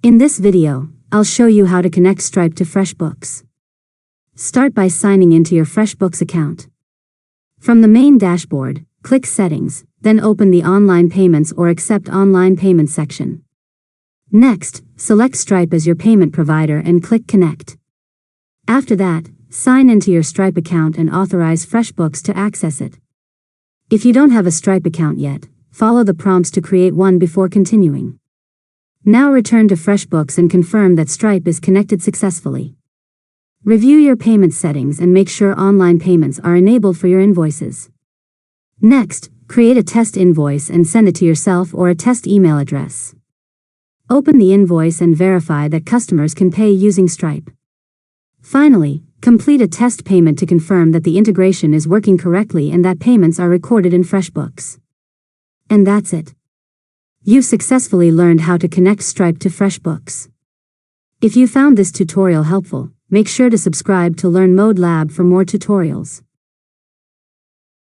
In this video, I'll show you how to connect Stripe to FreshBooks. Start by signing into your FreshBooks account. From the main dashboard, click Settings, then open the Online Payments or Accept Online Payments section. Next, select Stripe as your payment provider and click Connect. After that, sign into your Stripe account and authorize FreshBooks to access it. If you don't have a Stripe account yet, follow the prompts to create one before continuing. Now return to FreshBooks and confirm that Stripe is connected successfully. Review your payment settings and make sure online payments are enabled for your invoices. Next, create a test invoice and send it to yourself or a test email address. Open the invoice and verify that customers can pay using Stripe. Finally, complete a test payment to confirm that the integration is working correctly and that payments are recorded in FreshBooks. And that's it. You've successfully learned how to connect Stripe to FreshBooks. If you found this tutorial helpful, make sure to subscribe to Learn Mode Lab for more tutorials.